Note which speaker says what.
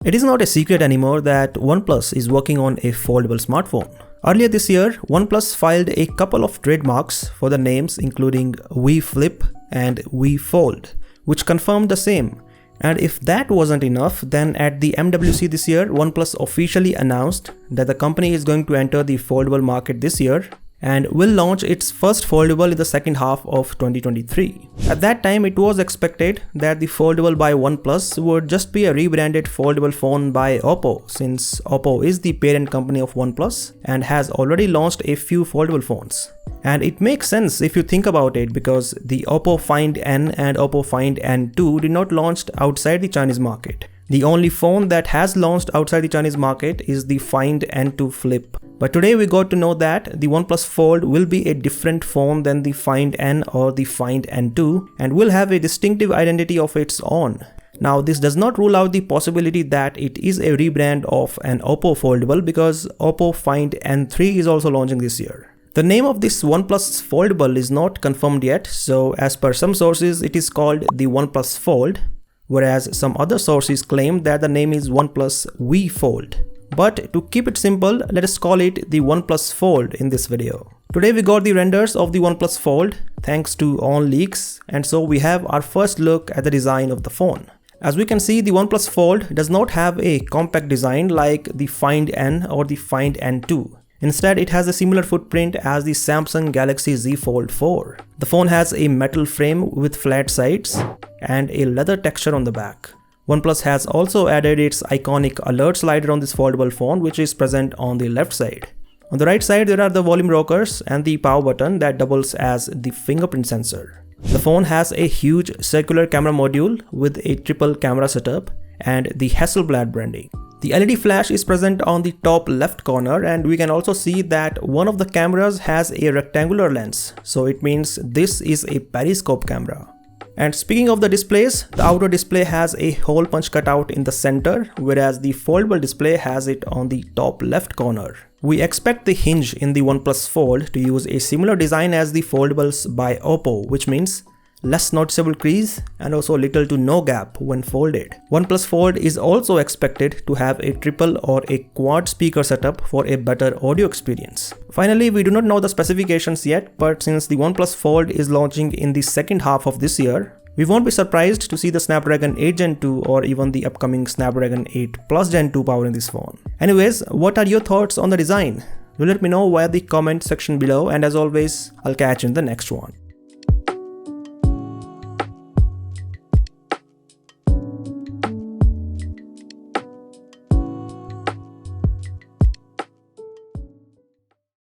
Speaker 1: It is not a secret anymore that OnePlus is working on a foldable smartphone. Earlier this year, OnePlus filed a couple of trademarks for the names including V Flip and V Fold, which confirmed the same. And if that wasn't enough, then at the MWC this year, OnePlus officially announced that the company is going to enter the foldable market this year and will launch its first foldable in the second half of 2023. At that time, it was expected that the foldable by OnePlus would just be a rebranded foldable phone by Oppo, since Oppo is the parent company of OnePlus and has already launched a few foldable phones. And it makes sense if you think about it, because the Oppo Find N and Oppo Find N2 did not launch outside the Chinese market. The only phone that has launched outside the Chinese market is the Find N2 Flip. But today we got to know that the OnePlus Fold will be a different phone than the Find N or the Find N2 and will have a distinctive identity of its own. Now, this does not rule out the possibility that it is a rebrand of an Oppo foldable, because Oppo Find N3 is also launching this year. The name of this OnePlus foldable is not confirmed yet, so as per some sources it is called the OnePlus Fold, whereas some other sources claim that the name is OnePlus V Fold. But to keep it simple, let us call it the OnePlus Fold in this video. Today we got the renders of the OnePlus Fold thanks to OnLeaks, and so we have our first look at the design of the phone. As we can see, the OnePlus Fold does not have a compact design like the Find N or the Find N2. Instead, it has a similar footprint as the Samsung Galaxy Z Fold 4. The phone has a metal frame with flat sides and a leather texture on the back. OnePlus has also added its iconic alert slider on this foldable phone, which is present on the left side. On the right side, there are the volume rockers and the power button that doubles as the fingerprint sensor. The phone has a huge circular camera module with a triple camera setup and the Hasselblad branding. The LED flash is present on the top left corner, and we can also see that one of the cameras has a rectangular lens, so it means this is a periscope camera. And speaking of the displays, the outer display has a hole punch cutout in the center, whereas the foldable display has it on the top left corner. We expect the hinge in the OnePlus Fold to use a similar design as the foldables by Oppo, which means less noticeable crease and also little to no gap when folded. OnePlus Fold is also expected to have a triple or a quad speaker setup for a better audio experience. Finally, we do not know the specifications yet, but since the OnePlus Fold is launching in the second half of this year, we won't be surprised to see the Snapdragon 8 Gen 2 or even the upcoming Snapdragon 8 Plus Gen 2 power in this phone. Anyways, what are your thoughts on the design? Do let me know via the comment section below, and as always, I'll catch you in the next one.